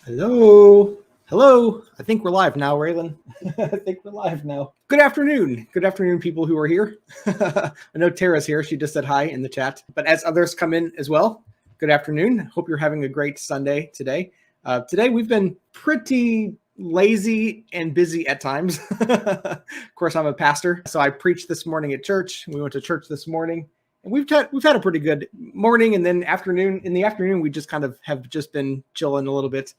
Hello. Hello. I think we're live now, Raelyn. I think we're live now. Good afternoon. Good afternoon, people who are here. I know Tara's here. She just said hi in the chat. But as others come in as well, good afternoon. Hope you're having a great Sunday today. Today we've been pretty lazy and busy at times. Of course, I'm a pastor, so I preached this morning at church. We went to church this morning. And we've had a pretty good morning, and then afternoon. In the afternoon, we just kind of have just been chilling a little bit.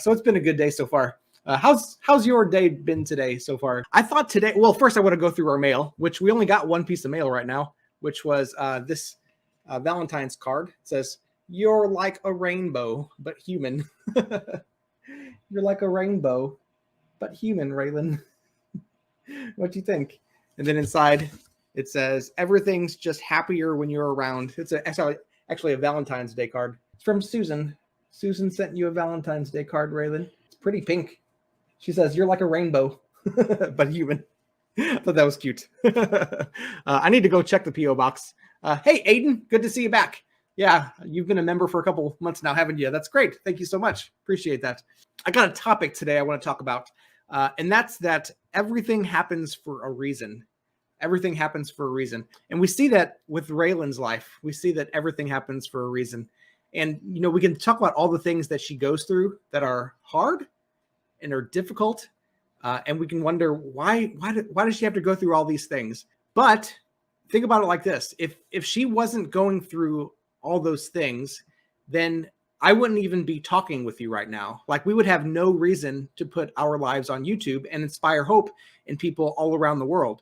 So it's been a good day so far. How's your day been today so far? I thought today. Well, first I want to go through our mail, which we only got one piece of mail right now, which was this Valentine's card. It says, "You're like a rainbow, but human." You're like a rainbow, but human, Raelyn. What do you think? And then inside, it says, "Everything's just happier when you're around." It's actually a Valentine's Day card. It's from Susan. Susan sent you a Valentine's Day card, Raelyn. It's pretty pink. She says, "You're like a rainbow, but human." I thought that was cute. I need to go check the P.O. box. Hey, Aiden, good to see you back. Yeah, you've been a member for a couple months now, haven't you? That's great. Thank you so much. Appreciate that. I got a topic today I want to talk about, and that's that everything happens for a reason. Everything happens for a reason. And we see that with Raelyn's life. We see that everything happens for a reason. And, we can talk about all the things that she goes through that are hard and are difficult. And we can wonder, why does she have to go through all these things? But think about it like this. If she wasn't going through all those things, then I wouldn't even be talking with you right now. Like, we would have no reason to put our lives on YouTube and inspire hope in people all around the world.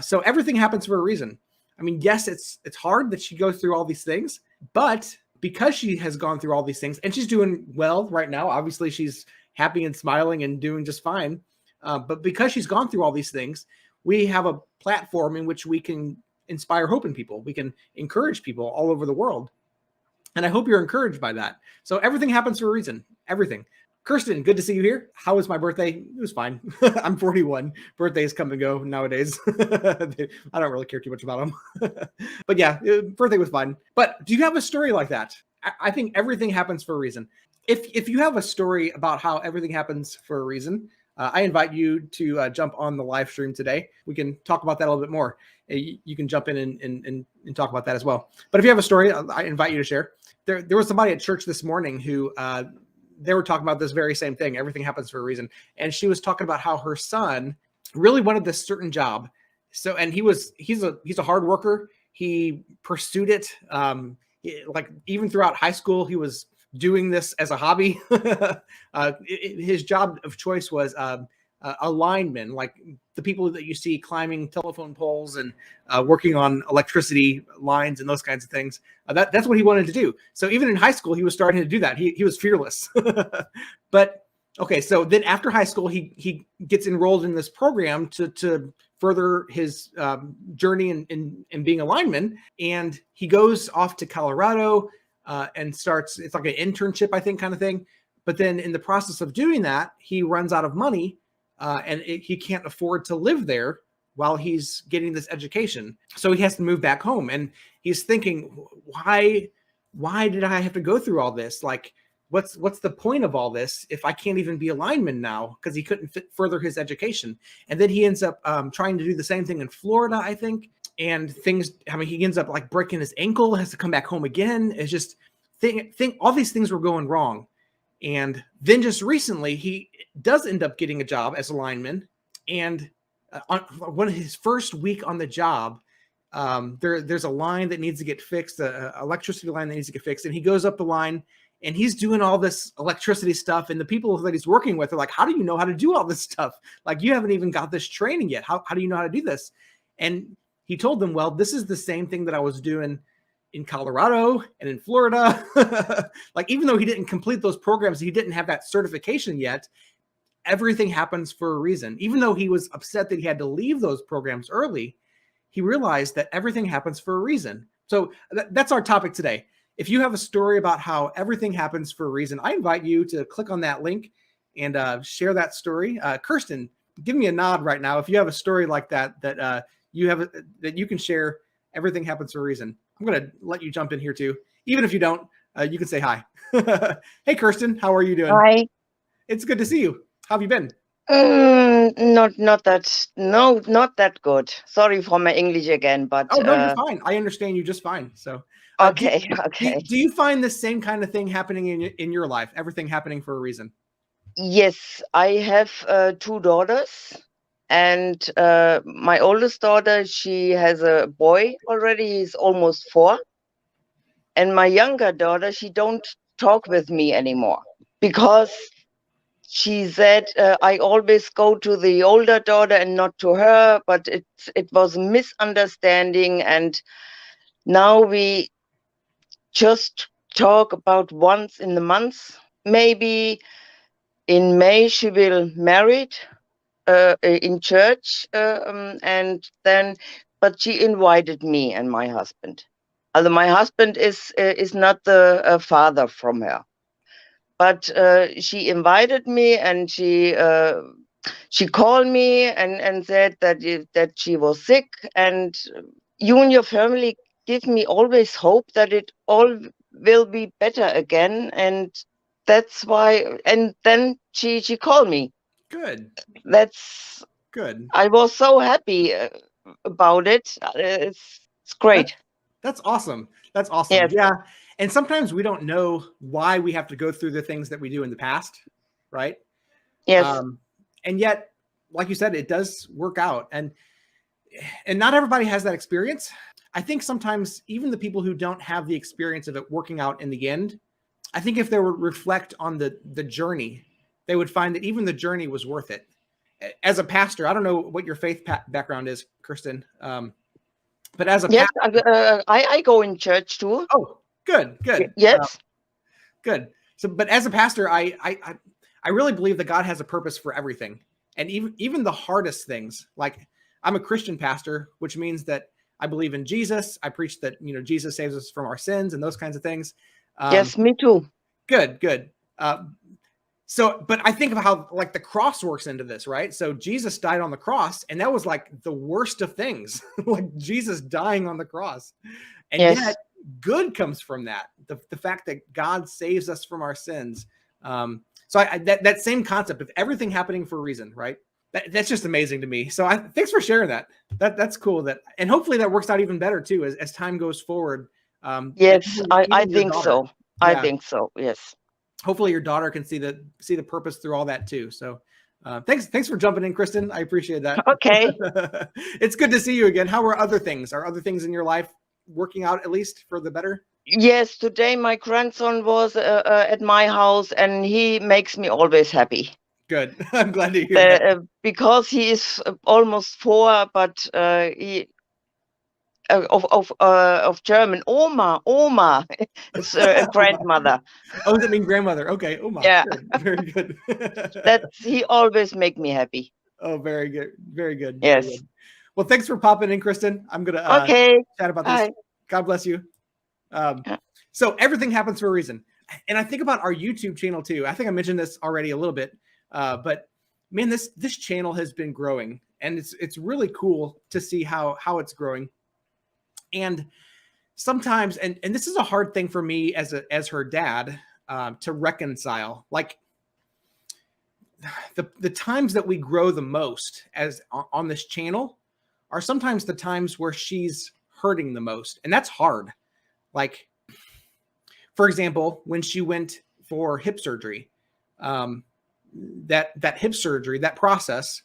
So everything happens for a reason. I mean, yes, it's hard that she goes through all these things, but because she has gone through all these things and she's doing well right now, obviously she's happy and smiling and doing just fine. But because she's gone through all these things, we have a platform in which we can inspire hope in people. We can encourage people all over the world. And I hope you're encouraged by that. So everything happens for a reason. Everything. Kirsten, good to see you here. How was my birthday? It was fine. I'm 41. Birthdays come and go nowadays. I don't really care too much about them. But yeah, birthday was fine. But do you have a story like that? I think everything happens for a reason. If you have a story about how everything happens for a reason, I invite you to jump on the live stream today. We can talk about that a little bit more. You can jump in and talk about that as well. But if you have a story, I invite you to share. There was somebody at church this morning who they were talking about this very same thing. Everything happens for a reason. And she was talking about how her son really wanted this certain job. So, and he's a hard worker. He pursued it. Like even throughout high school, he was doing this as a hobby. His job of choice was a lineman, like the people that you see climbing telephone poles and working on electricity lines and those kinds of things. That's what he wanted to do. So even in high school, he was starting to do that. He was fearless. But okay, so then after high school, he gets enrolled in this program to further his journey in being a lineman. And he goes off to Colorado and starts, it's like an internship, I think, kind of thing. But then in the process of doing that, he runs out of money. And he can't afford to live there while he's getting this education. So he has to move back home. And he's thinking, why did I have to go through all this? Like, what's the point of all this if I can't even be a lineman now? Because he couldn't further his education. And then he ends up trying to do the same thing in Florida, I think. And he ends up like breaking his ankle, has to come back home again. It's just all these things were going wrong. And then just recently, he does end up getting a job as a lineman. And on one of his first week on the job, there's a line that needs to get fixed, an electricity line that needs to get fixed. And he goes up the line and he's doing all this electricity stuff. And the people that he's working with are like, "How do you know how to do all this stuff? Like, you haven't even got this training yet. How do you know how to do this?" And he told them, "Well, this is the same thing that I was doing in Colorado and in Florida." Like, even though he didn't complete those programs, he didn't have that certification yet. Everything happens for a reason. Even though he was upset that he had to leave those programs early, he realized that everything happens for a reason. So that's our topic today. If you have a story about how everything happens for a reason, I invite you to click on that link and share that story. Kirsten, give me a nod right now if you have a story like that you can share. Everything happens for a reason. I'm going to let you jump in here too. Even if you don't, You can say hi. Hey, Kirsten, how are you doing? Hi. It's good to see you. How have you been? Not that, no, not that good. Sorry for my English again, but Oh, no, you're fine. I understand you just fine. So, do, okay, okay. do you find the same kind of thing happening in your life? Everything happening for a reason? Yes, I have two daughters, and my oldest daughter, she has a boy already. He's almost 4, and my younger daughter, she don't talk with me anymore because she said I always go to the older daughter and not to her, but it was a misunderstanding, and now we just talk about once in the month. Maybe in May she will married in church, and then, but she invited me and my husband. Although my husband is not the father from her, but she invited me, and she called me and said that she was sick, and you and your family give me always hope that it all will be better again, and that's why. And then she called me. Good. That's Good. I was so happy about it. It's great. That's awesome. That's awesome. Yes, Yeah. And sometimes we don't know why we have to go through the things that we do in the past, right? yes, Um, and yet, like you said, it does work out. And not everybody has that experience. I think sometimes even the people who don't have the experience of it working out in the end, I think if they would reflect on the journey, they would find that even the journey was worth it. As a pastor, I don't know what your faith background is, Kirsten, but as a yes. pastor, I go in church too. oh, good, good, Yes, good. So, but as a pastor, I really believe that God has a purpose for everything, and even the hardest things. Like I'm a Christian pastor, which means that I believe in Jesus. I preach that Jesus saves us from our sins and those kinds of things. yes, me too. Good, good. So, but I think of how like the cross works into this, right? So Jesus died on the cross, and that was like the worst of things, like Jesus dying on the cross. And Yes, yet good comes from that. The fact that God saves us from our sins. So that same concept of everything happening for a reason, right? That's just amazing to me. So thanks for sharing that. That's cool. And hopefully that works out even better too, as time goes forward. That yes. I even your think daughter, so. I yeah, think so. Yes. hopefully your daughter can see the purpose through all that too. So thanks for jumping in, Kristen. I appreciate that. Okay. It's good to see you again. How are other things? Are other things in your life working out at least for the better? Yes. Today my grandson was at my house, and he makes me always happy. Good. I'm glad to hear that. Because he is almost 4, but he of German. Oma is a grandmother. Oh, does that mean grandmother? Okay. Uma. Yeah, Good. Very good. that's he always make me happy. Oh, very good. Very good. Very Yes. good. Well, thanks for popping in, Kristen. I'm gonna Okay. chat about this. Bye. God bless you. Um, Yeah. so everything happens for a reason. And I think about our YouTube channel too. I think I mentioned this already a little bit, but man, this channel has been growing, and it's really cool to see how it's growing. And sometimes, and this is a hard thing for me as her dad to reconcile. Like the times that we grow the most as on this channel are sometimes the times where she's hurting the most, and that's hard. Like, for example, when she went for hip surgery, that hip surgery, that process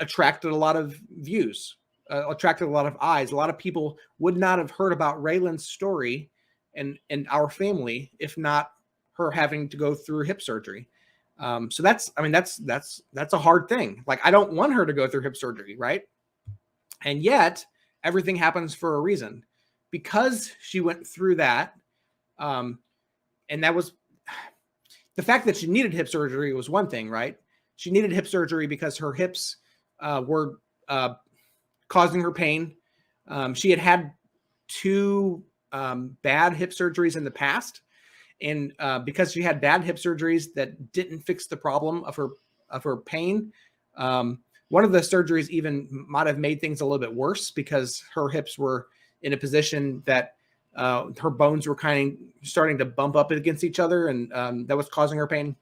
attracted a lot of views, attracted a lot of eyes. A lot of people would not have heard about Raelyn's story and our family if not her having to go through hip surgery. So that's a hard thing. Like, I don't want her to go through hip surgery, right? And yet everything happens for a reason, because she went through that. And that was the fact that she needed hip surgery was one thing, right? She needed hip surgery because her hips were causing her pain. She had 2 bad hip surgeries in the past. And because she had bad hip surgeries that didn't fix the problem of her pain, one of the surgeries even might have made things a little bit worse, because her hips were in a position that Her bones were kind of starting to bump up against each other, and that was causing her pain.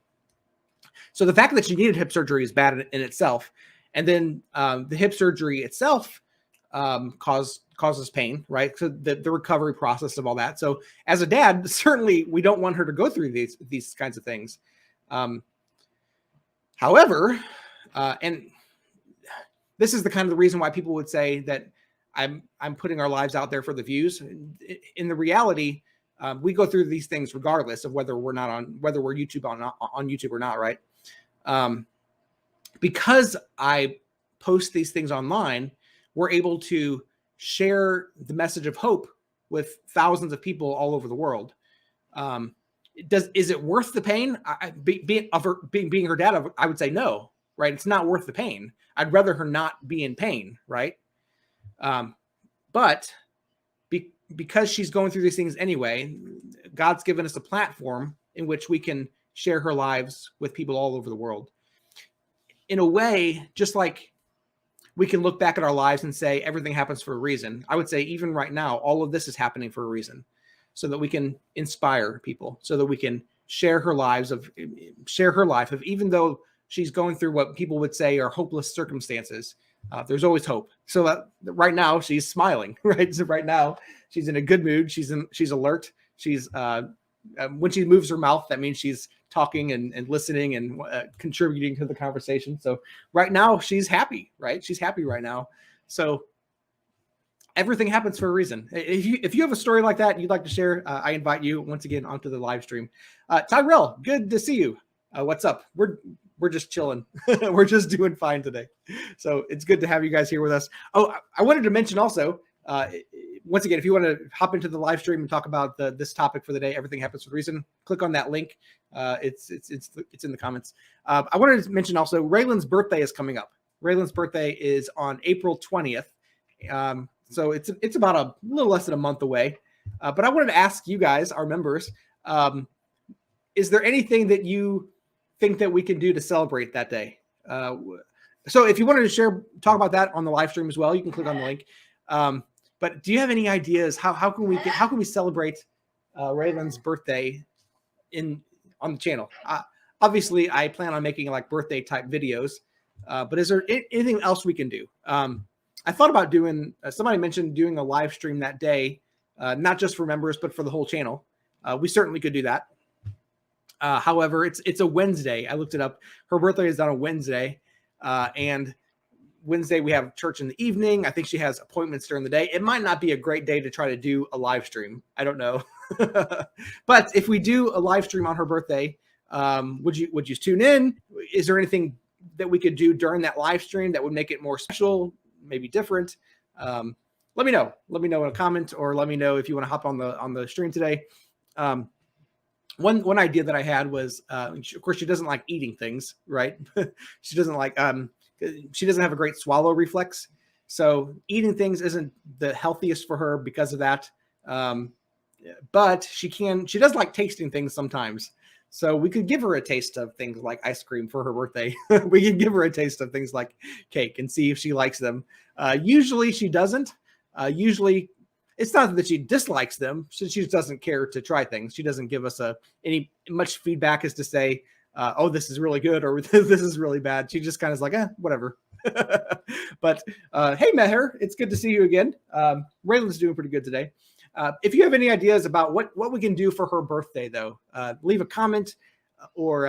So the fact that she needed hip surgery is bad in itself. And then the hip surgery itself causes pain, right? So the recovery process of all that. So as a dad, certainly we don't want her to go through these kinds of things. However, and this is the kind of the reason why people would say that I'm putting our lives out there for the views. In the reality, we go through these things regardless of whether we're YouTube on YouTube or not, right? Because I post these things online, we're able to share the message of hope with thousands of people all over the world. Is it worth the pain? Being her dad, I would say no, right? It's not worth the pain. I'd rather her not be in pain, right? But because she's going through these things anyway, God's given us a platform in which we can share her lives with people all over the world. In a way, just like we can look back at our lives and say everything happens for a reason, I would say even right now, all of this is happening for a reason, so that we can inspire people, so that we can share her life of even though she's going through what people would say are hopeless circumstances, there's always hope. So that right now she's smiling, right? So right now she's in a good mood. She's alert. She's when she moves her mouth, that means she's talking and listening and contributing to the conversation. So right now she's happy, right? She's happy right now. So everything happens for a reason. If you have a story like that you'd like to share, I invite you once again onto the live stream. Tyrell, good to see you. What's up? We're just chilling. We're just doing fine today. So it's good to have you guys here with us. Oh, I wanted to mention also, once again, if you want to hop into the live stream and talk about this topic for the day, everything happens for a reason, click on that link. It's in the comments. I wanted to mention also, Raelyn's birthday is coming up. Raelyn's birthday is on April 20th. So it's about a little less than a month away. But I wanted to ask you guys, our members, is there anything that you think that we can do to celebrate that day? So if you wanted to talk about that on the live stream as well, you can click on the link. But do you have any ideas how can we celebrate Raelyn's birthday on the channel? Obviously, I plan on making like birthday type videos. But is there anything else we can do? I thought about doing. Somebody mentioned doing a live stream that day, not just for members, but for the whole channel. We certainly could do that. However, it's a Wednesday. I looked it up. Her birthday is on a Wednesday, and Wednesday we have church in the evening. I think she has appointments during the day. It might not be a great day to try to do a live stream. I don't know. But if we do a live stream on her birthday, would you tune in? Is there anything that we could do during that live stream that would make it more special, maybe different? Let me know. Let me know in a comment, or let me know if you want to hop on the stream today. One idea that I had was, of course, she doesn't like eating things, right? She doesn't like, she doesn't have a great swallow reflex. So eating things isn't the healthiest for her because of that. But she does like tasting things sometimes. So we could give her a taste of things like ice cream for her birthday. We can give her a taste of things like cake and see if she likes them. Usually she doesn't. Usually it's not that she dislikes them. She just doesn't care to try things. She doesn't give us any much feedback as to say, oh, this is really good or this is really bad. She just kind of is like, whatever. But hey, Meher, it's good to see you again. Raelyn's doing pretty good today. If you have any ideas about what we can do for her birthday, though, leave a comment or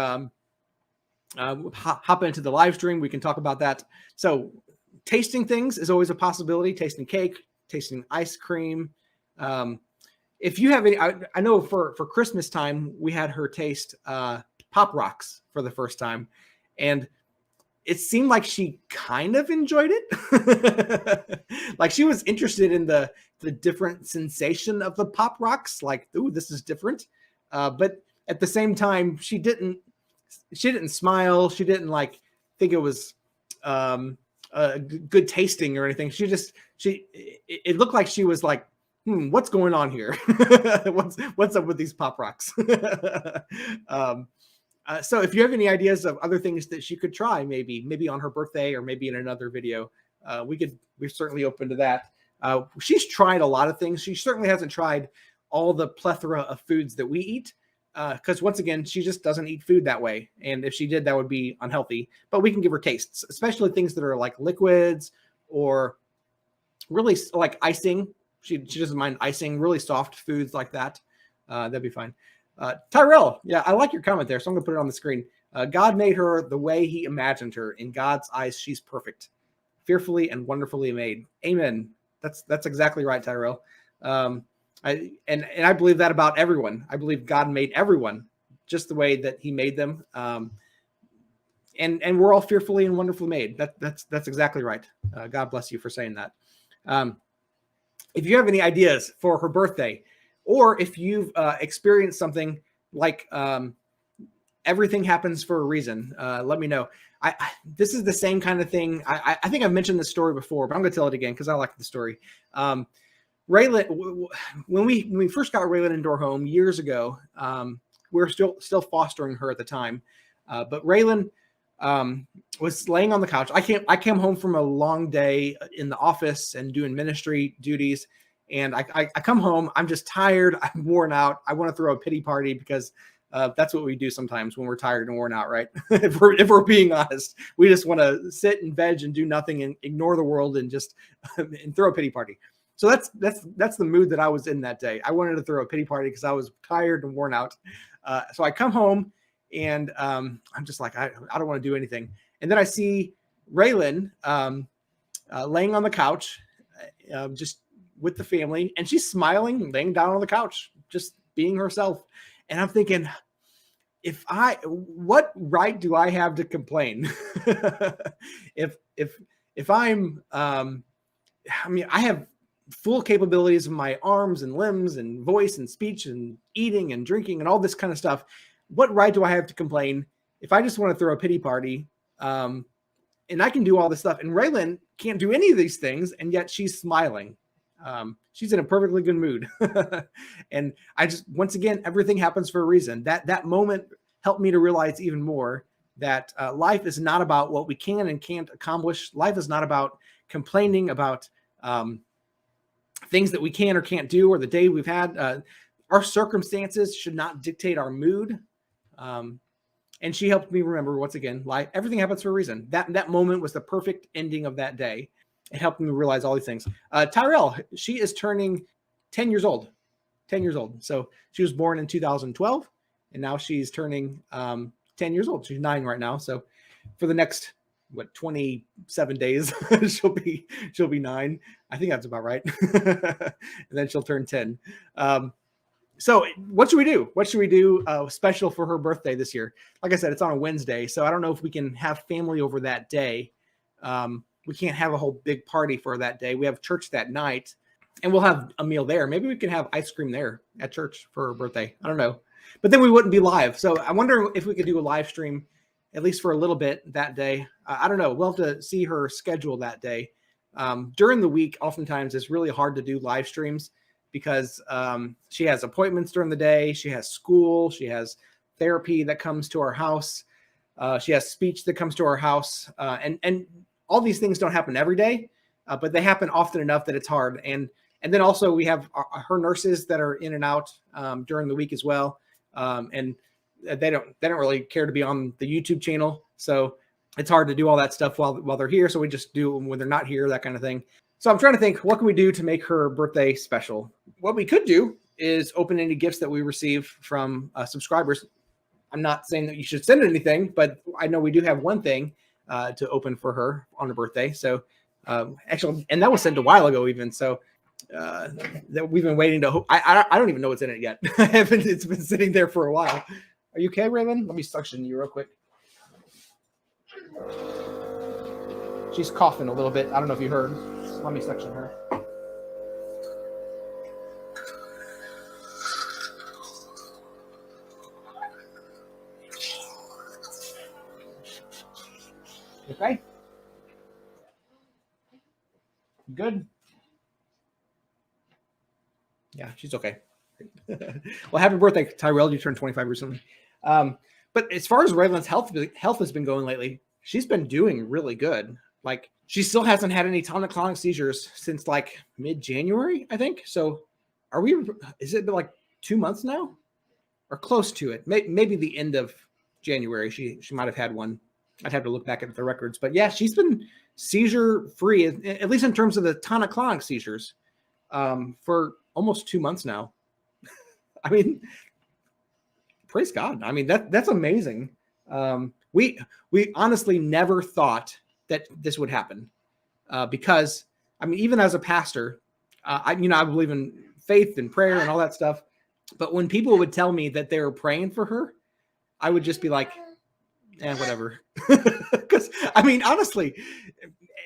hop into the live stream. We can talk about that. So tasting things is always a possibility. Tasting cake, tasting ice cream. If you have any, I know for Christmas time, we had her taste Pop Rocks for the first time. And it seemed like she kind of enjoyed it. Like she was interested in the different sensation of the Pop Rocks. Like, ooh, this is different. But at the same time, she didn't smile. She didn't like think it was good tasting or anything. It looked like she was like, what's going on here? What's up with these Pop Rocks? So if you have any ideas of other things that she could try, maybe on her birthday or maybe in another video, we're certainly open to that. She's tried a lot of things. She certainly hasn't tried all the plethora of foods that we eat. Because once again, she just doesn't eat food that way. And if she did, that would be unhealthy. But we can give her tastes, especially things that are like liquids or really like icing. She doesn't mind icing, really soft foods like that. That'd be fine. Tyrell, yeah, I like your comment there. So I'm going to put it on the screen. God made her the way he imagined her. In God's eyes, she's perfect, fearfully and wonderfully made. Amen. That's exactly right, Tyrell. I believe that about everyone. I believe God made everyone just the way that he made them. And we're all fearfully and wonderfully made. That's exactly right. God bless you for saying that. If you have any ideas for her birthday, or if you've experienced something like everything happens for a reason, let me know. This is the same kind of thing. I think I've mentioned this story before, but I'm going to tell it again because I like the story. Raelyn, when we first got Raelyn into our home years ago, we were still fostering her at the time. But Raelyn was laying on the couch. I came home from a long day in the office and doing ministry duties. And I come home, I'm just tired. I'm worn out. I want to throw a pity party because that's what we do sometimes when we're tired and worn out, right? if we're being honest, we just want to sit and veg and do nothing and ignore the world and just and throw a pity party. So that's the mood that I was in that day. I wanted to throw a pity party because I was tired and worn out. So I come home and I'm just like, I don't want to do anything. And then I see Raelyn laying on the couch, just with the family, and she's smiling, laying down on the couch, just being herself. And I'm thinking, what right do I have to complain? if I'm, I have full capabilities of my arms and limbs and voice and speech and eating and drinking and all this kind of stuff. What right do I have to complain if I just want to throw a pity party? And I can do all this stuff. And Raelyn can't do any of these things, and yet she's smiling. She's in a perfectly good mood. And once again, everything happens for a reason. That moment helped me to realize even more that life is not about what we can and can't accomplish. Life is not about complaining about things that we can or can't do, or the day we've had. Our circumstances should not dictate our mood. And she helped me remember, once again, life, everything happens for a reason. That moment was the perfect ending of that day. It helped me realize all these things. Tyrell, she is turning 10 years old. 10 years old. So she was born in 2012, and now she's turning 10 years old. She's 9 right now. So for the next 27 days, she'll be 9. I think that's about right. And then she'll turn 10. So what should we do? What should we do special for her birthday this year? Like I said, it's on a Wednesday, so I don't know if we can have family over that day. We can't have a whole big party for that day. We have church that night, and we'll have a meal there. Maybe we can have ice cream there at church for her birthday. I don't know. But then we wouldn't be live. So I wonder if we could do a live stream, at least for a little bit that day. I don't know. We'll have to see her schedule that day. During the week, oftentimes it's really hard to do live streams because she has appointments during the day. She has school. She has therapy that comes to our house. She has speech that comes to our house. And all these things don't happen every day, but they happen often enough that it's hard. And then also we have her nurses that are in and out during the week as well. And they don't really care to be on the YouTube channel. So it's hard to do all that stuff while they're here. So we just do when they're not here, that kind of thing. So I'm trying to think, what can we do to make her birthday special? What we could do is open any gifts that we receive from subscribers. I'm not saying that you should send anything, but I know we do have one thing to open for her on her birthday. So actually, and that was sent a while ago even. So that we've been waiting to, I don't even know what's in it yet. It's been sitting there for a while. Are you okay, Raelyn? Let me suction you real quick. She's coughing a little bit. I don't know if you heard. Let me suction her. Okay. Good. Yeah, she's okay. Well, happy birthday, Tyrell. You turned 25 recently. But as far as Raelyn's health has been going lately, she's been doing really good. Like, she still hasn't had any tonic-clonic seizures since like mid-January, I think. So is it been like 2 months now or close to it? Maybe the end of January. She might have had one. I'd have to look back at the records, but yeah, she's been seizure free, at least in terms of the tonic-clonic seizures, for almost 2 months now. I mean, praise God. I mean, that's amazing. We honestly never thought that this would happen, because I mean, even as a pastor, I believe in faith and prayer and all that stuff. But when people would tell me that they were praying for her, I would just be like, whatever. Because I mean, honestly,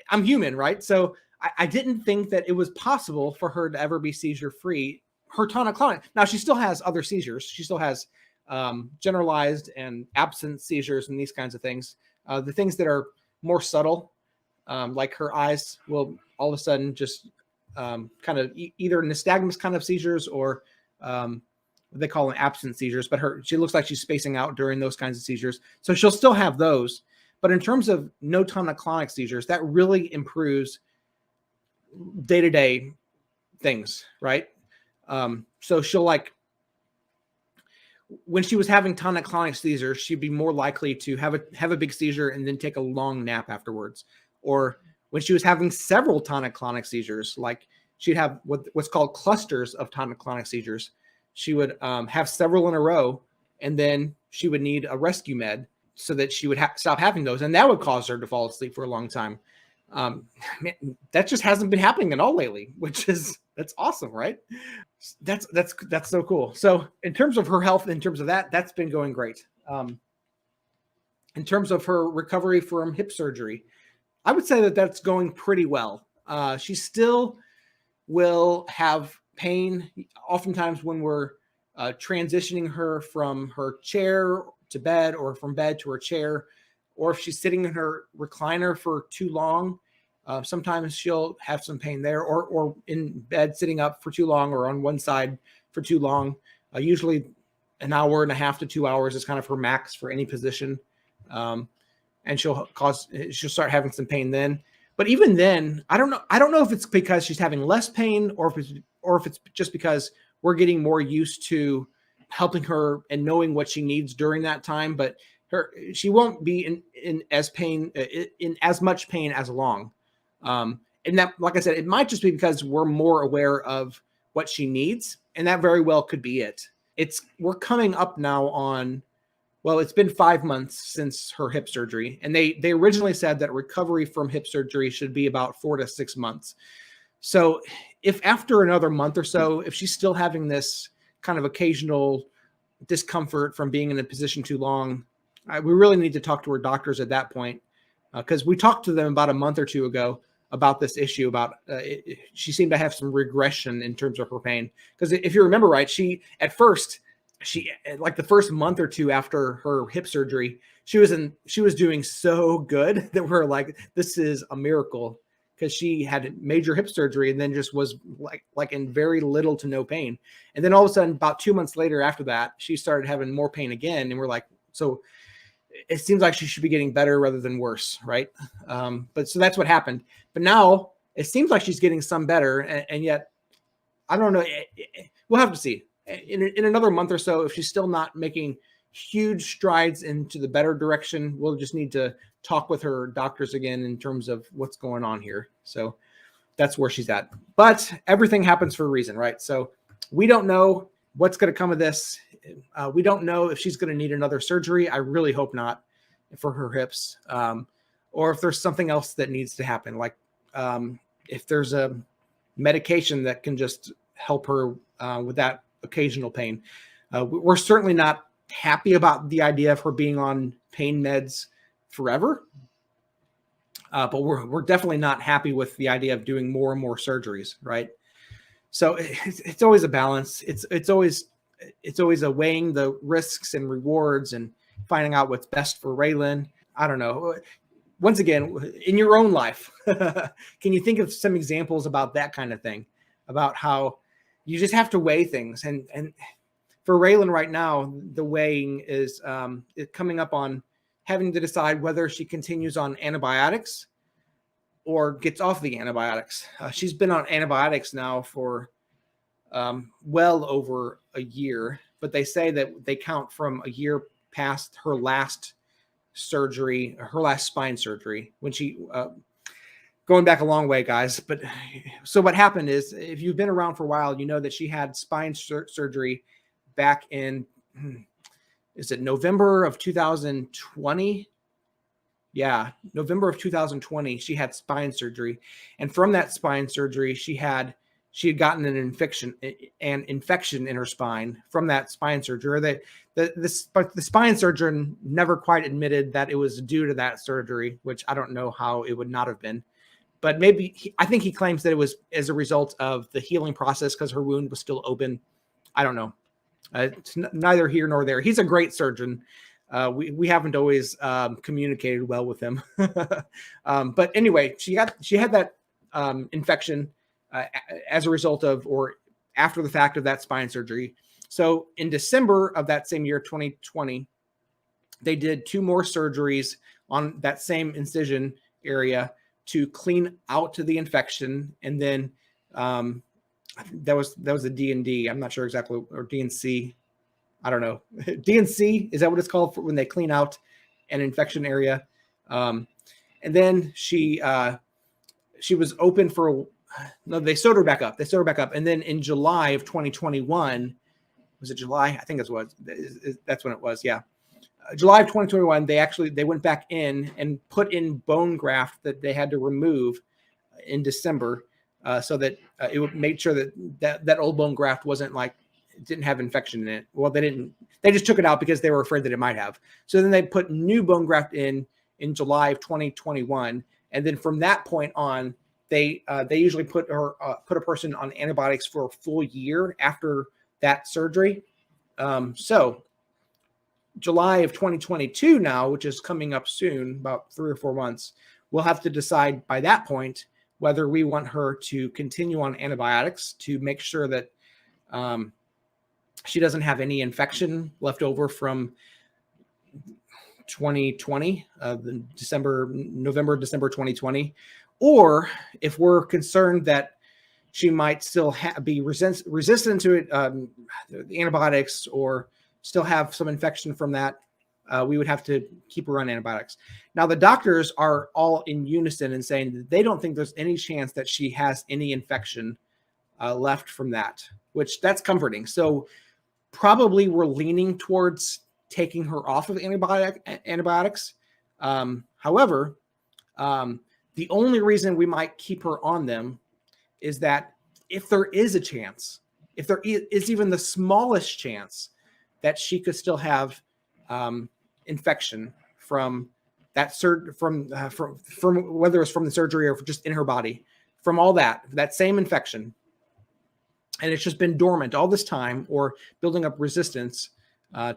I'm human, right? So I didn't think that it was possible for her to ever be seizure free. Her tonic-clonic. Now she still has other seizures. She still has generalized and absent seizures and these kinds of things. The things that are more subtle, like her eyes will all of a sudden just kind of either nystagmus kind of seizures or they call them absent seizures, but she looks like she's spacing out during those kinds of seizures. So she'll still have those. But in terms of no tonic-clonic seizures, that really improves day-to-day things, right? So she'll when she was having tonic-clonic seizures, she'd be more likely to have a big seizure and then take a long nap afterwards. Or when she was having several tonic-clonic seizures, like she'd have what's called clusters of tonic-clonic seizures. She would have several in a row, and then she would need a rescue med so that she would stop having those, and that would cause her to fall asleep for a long time. That just hasn't been happening at all lately, that's awesome, right? That's so cool. So in terms of her health, in terms of that's been going great. In terms of her recovery from hip surgery, I would say that that's going pretty well. She still will have pain oftentimes when we're transitioning her from her chair to bed or from bed to her chair, or if she's sitting in her recliner for too long. Sometimes she'll have some pain there, or in bed sitting up for too long, or on one side for too long. Usually an hour and a half to 2 hours is kind of her max for any position. And she'll start having some pain then. But even then, I don't know if it's because she's having less pain or if it's just because we're getting more used to helping her and knowing what she needs during that time. But she won't be in as much pain as long. And that, like I said, it might just be because we're more aware of what she needs, and that very well could be it. We're coming up now on, well, it's been 5 months since her hip surgery, and they originally said that recovery from hip surgery should be about 4 to 6 months. So if after another month or so, if she's still having this kind of occasional discomfort from being in a position too long, we really need to talk to her doctors at that point, because we talked to them about a month or two ago about this issue about she seemed to have some regression in terms of her pain. Because if you remember right, she like the first month or two after her hip surgery, she was doing so good that we're like, this is a miracle, because she had major hip surgery and then just was like in very little to no pain. And then all of a sudden, about 2 months later after that, she started having more pain again. And we're like, so it seems like she should be getting better rather than worse, right? But so that's what happened. But now it seems like she's getting some better, and yet I don't know. We'll have to see in another month or so. If she's still not making huge strides into the better direction, we'll just need to talk with her doctors again in terms of what's going on here. So that's where she's at. But everything happens for a reason, right? So we don't know what's going to come of this. We don't know if she's going to need another surgery. I really hope not for her hips, or if there's something else that needs to happen, like if there's a medication that can just help her with that occasional pain. We're certainly not happy about the idea of her being on pain meds forever, but we're definitely not happy with the idea of doing more and more surgeries, right? So it's always a balance. It's always a weighing the risks and rewards and finding out what's best for Raelyn. I don't know. Once again, in your own life, can you think of some examples about that kind of thing, about how you just have to weigh things? And for Raelyn right now, the weighing is coming up on having to decide whether she continues on antibiotics or gets off the antibiotics. She's been on antibiotics now for well over a year, but they say that they count from a year past her last surgery, her last spine surgery, when she, going back a long way, guys. But so what happened is, if you've been around for a while, you know that she had spine surgery back in, is it November of 2020? Yeah, November of 2020, she had spine surgery. And from that spine surgery, she had gotten an infection in her spine from that spine surgery. Or the spine surgeon never quite admitted that it was due to that surgery, which I don't know how it would not have been. But maybe, I think he claims that it was as a result of the healing process because her wound was still open. I don't know. It's neither here nor there. He's a great surgeon. We haven't always communicated well with him. But anyway, she had that infection as a result of, or after the fact of, that spine surgery. So in December of that same year, 2020, they did 2 more surgeries on that same incision area to clean out the infection. And then that was a D&D. I'm not sure exactly, or D&C. I don't know. D&C, is that what it's called for when they clean out an infection area? And then she was open for, no, they sewed her back up. And then in July of 2021, was it July? I think that's when it was. Yeah. July of 2021, they went back in and put in bone graft that they had to remove in December, so that it would make sure that old bone graft wasn't didn't have infection in it. Well, they just took it out because they were afraid that it might have. So then they put new bone graft in July of 2021. And then from that point on, they usually put a person on antibiotics for a full year after that surgery. So July of 2022 now, which is coming up soon, about 3 or 4 months, we'll have to decide by that point whether we want her to continue on antibiotics to make sure that she doesn't have any infection left over from 2020, November, December 2020, or if we're concerned that she might still be resistant to it, the antibiotics, or still have some infection from that, we would have to keep her on antibiotics. Now, the doctors are all in unison in saying that they don't think there's any chance that she has any infection left from that, which that's comforting. So probably we're leaning towards taking her off of antibiotics. However, the only reason we might keep her on them is that if there is a chance, if there is even the smallest chance that she could still have infection from that from whether it's from the surgery or just in her body, from all that same infection, and it's just been dormant all this time or building up resistance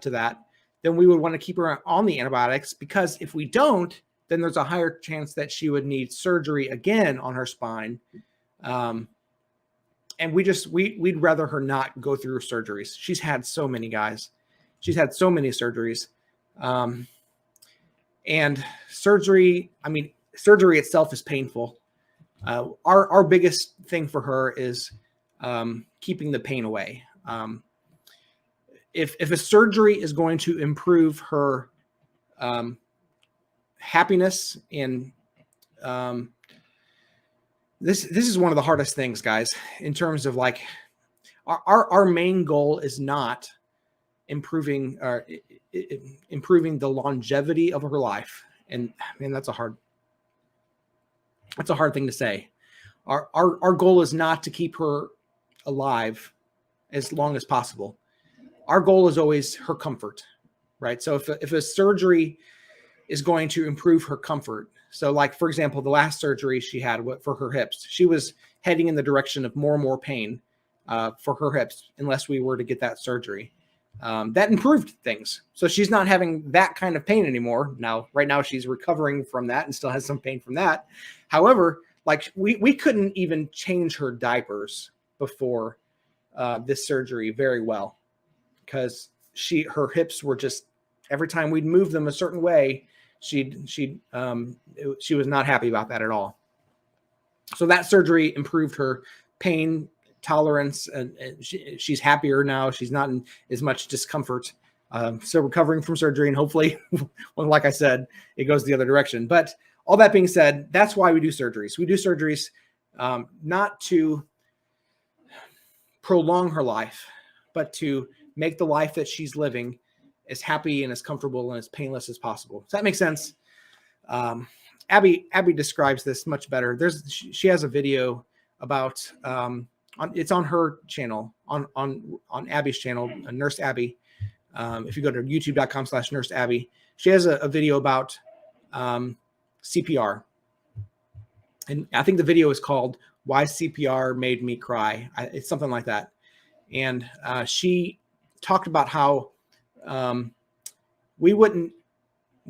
to that, then we would want to keep her on the antibiotics, because if we don't, then there's a higher chance that she would need surgery again on her spine. And we'd rather her not go through surgeries. She's had so many, guys. She's had so many surgeries. And surgery itself is painful. Our biggest thing for her is keeping the pain away. If a surgery is going to improve her happiness, and this is one of the hardest things, guys, in terms of our main goal is not improving the longevity of her life. And man, that's a hard thing to say. Our goal is not to keep her alive as long as possible. Our goal is always her comfort, right? So if a surgery is going to improve her comfort, so like, for example, the last surgery she had for her hips, she was heading in the direction of more and more pain for her hips unless we were to get that surgery. That improved things. So she's not having that kind of pain anymore. Now, right now she's recovering from that and still has some pain from that. However, we couldn't even change her diapers before this surgery very well, because her hips were just, every time we'd move them a certain way, she was not happy about that at all. So that surgery improved her pain tolerance, and she's happier now. She's not in as much discomfort. So recovering from surgery, and hopefully, well, like I said, it goes the other direction. But all that being said, that's why we do surgeries. We do surgeries not to prolong her life, but to make the life that she's living as happy and as comfortable and as painless as possible. Does that make sense? Abby describes this much better. She has a video about it's on her channel, on Abby's channel, Nurse Abby. If you go to youtube.com/Nurse Abby, she has a video about CPR. And I think the video is called "Why CPR Made Me Cry." It's something like that. And she talked about how we wouldn't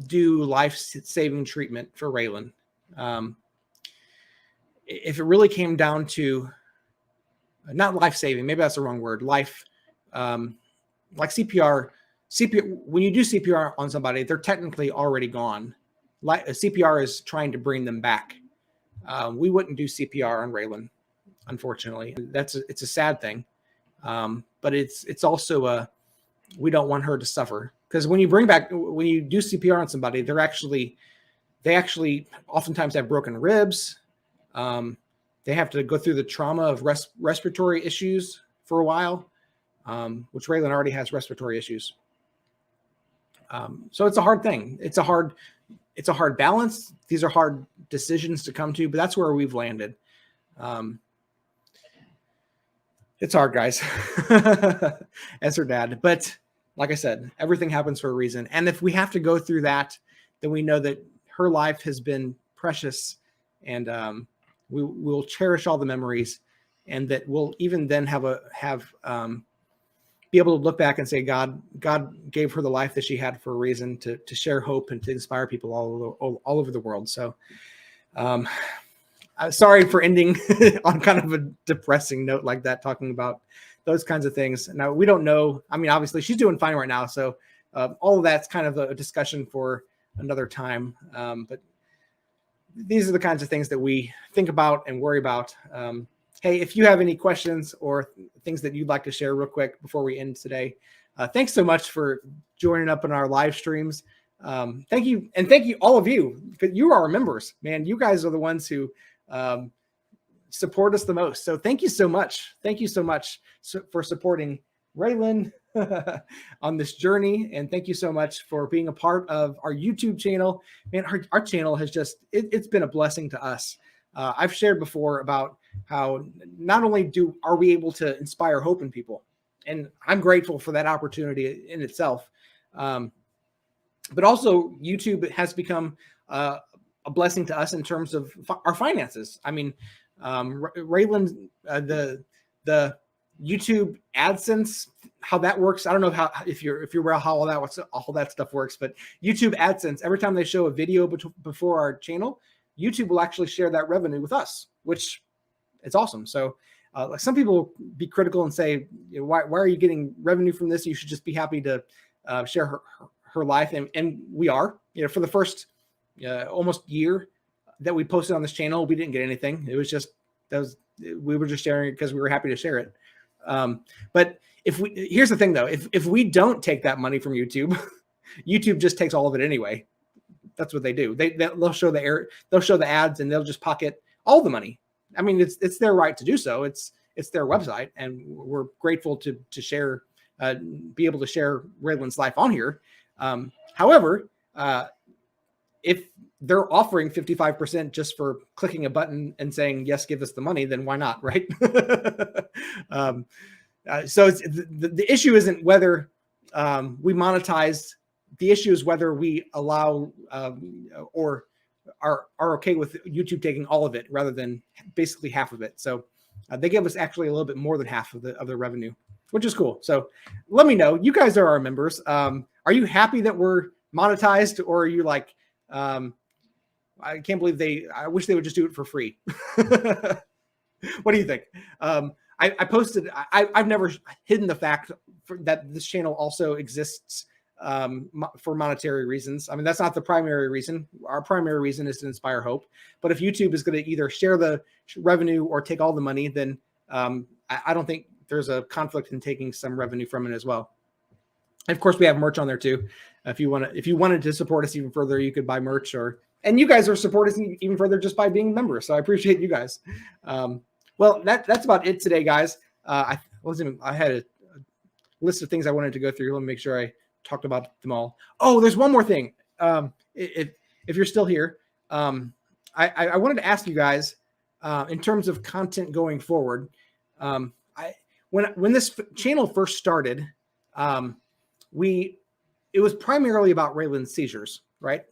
do life-saving treatment for Raelyn. If it really came down to not life-saving, maybe that's the wrong word, life, like CPR, when you do CPR on somebody, they're technically already gone. CPR is trying to bring them back. We wouldn't do CPR on Raelyn, unfortunately. It's a sad thing. But it's also we don't want her to suffer, because when you do CPR on somebody, they actually oftentimes have broken ribs. They have to go through the trauma of respiratory issues for a while, which Raelyn already has respiratory issues. So it's a hard thing. It's a hard balance. These are hard decisions to come to, but that's where we've landed. It's hard, guys, as her dad. But like I said, everything happens for a reason. And if we have to go through that, then we know that her life has been precious, and we'll cherish all the memories, and that we'll even then be able to look back and say, God gave her the life that she had for a reason, to share hope and to inspire people all over the world. So, sorry for ending on kind of a depressing note like that, talking about those kinds of things. Now, we don't know. I mean, obviously she's doing fine right now. So all of that's kind of a discussion for another time. But these are the kinds of things that we think about and worry about. Hey, if you have any questions or things that you'd like to share real quick before we end today, thanks so much for joining up in our live streams. Thank you. And thank you, all of you, because you are our members, man. You guys are the ones who support us the most. So thank you so much. Thank you so much for supporting Raelyn on this journey. And thank you so much for being a part of our YouTube channel. Man, our channel has it's been a blessing to us. I've shared before about how not only are we able to inspire hope in people, and I'm grateful for that opportunity in itself, but also YouTube has become a blessing to us in terms of our finances. I mean, Raelyn, the YouTube AdSense, how that works. I don't know if you're aware how all that stuff works, but YouTube AdSense, every time they show a video before our channel, YouTube will actually share that revenue with us, which is awesome. So like some people be critical and say, why are you getting revenue from this? You should just be happy to share her life. And we are, for the first almost year that we posted on this channel, we didn't get anything. It was just, we were just sharing it because we were happy to share it. But here's the thing though, if we don't take that money from YouTube, YouTube just takes all of it anyway. That's what they do. They'll show the ads, and they'll just pocket all the money. I mean, it's their right to do so. It's their website, and we're grateful to share, be able to share Raelyn's life on here. However, if they're offering 55% just for clicking a button and saying, yes, give us the money, then why not? Right. So the issue isn't whether we monetize. The issue is whether we allow or are okay with YouTube taking all of it rather than basically half of it. So they give us actually a little bit more than half of the revenue, which is cool. So let me know. You guys are our members. Are you happy that we're monetized, or are you like, I can't believe I wish they would just do it for free. What do you think? I posted, I've never hidden the fact that this channel also exists for monetary reasons. I mean, that's not the primary reason. Our primary reason is to inspire hope. But if YouTube is going to either share the revenue or take all the money, then I don't think there's a conflict in taking some revenue from it as well. And of course, we have merch on there too. If you wanted to support us even further, you could buy merch, and you guys are supporting us even further just by being members. So I appreciate you guys. Well, that's about it today, guys. I had a list of things I wanted to go through. Let me make sure I talked about them all. Oh, there's one more thing. If you're still here, I wanted to ask you guys, in terms of content going forward. When this channel first started, it was primarily about Raelyn's seizures, right?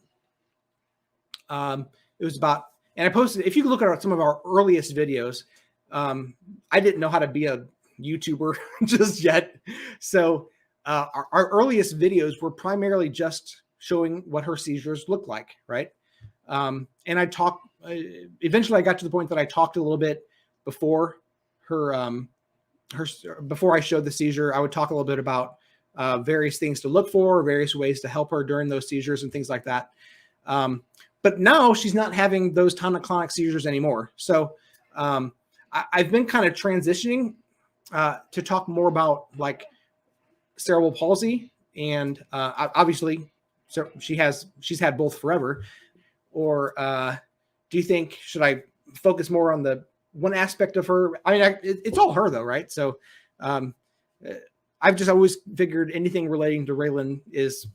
It was about, and I posted, if you look at some of our earliest videos, I didn't know how to be a YouTuber just yet. So our earliest videos were primarily just showing what her seizures looked like, right? And I talked, eventually I got to the point that I talked a little bit before before I showed the seizure. I would talk a little bit about various things to look for, various ways to help her during those seizures and things like that. But now she's not having those tonic-clonic seizures anymore. So I've been kind of transitioning to talk more about like cerebral palsy, and obviously, so she's had both forever. Or do you think, should I focus more on the one aspect of her? I mean, it's all her though, right? So I've just always figured anything relating to Raelyn is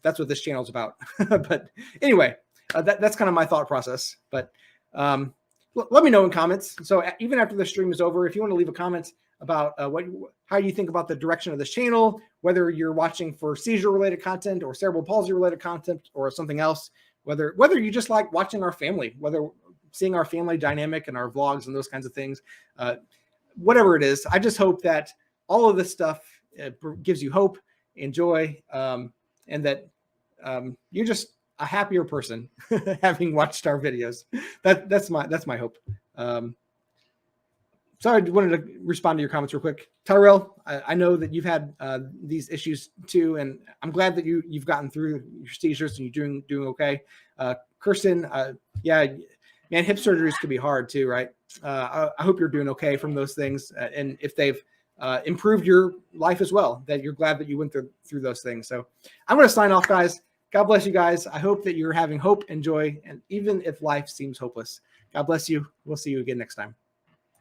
that's what this channel is about. But anyway, that's kind of my thought process. But let me know in comments. So even after the stream is over, if you want to leave a comment about how you think about the direction of this channel, whether you're watching for seizure related content or cerebral palsy related content or something else, whether you just like watching our family, whether seeing our family dynamic and our vlogs and those kinds of things, whatever it is, I just hope that all of this stuff gives you hope and joy, and that you're just a happier person having watched our videos. That's my hope. So I wanted to respond to your comments real quick. Tyrell, I know that you've had these issues too, and I'm glad that you've gotten through your seizures and you're doing okay. Kirsten, yeah, man, hip surgeries could be hard too, right? I hope you're doing okay from those things, and if they've improved your life as well, that you're glad that you went through those things. So I'm going to sign off, guys. God bless you guys. I hope that you're having hope and joy, and even if life seems hopeless, God bless you. We'll see you again next time.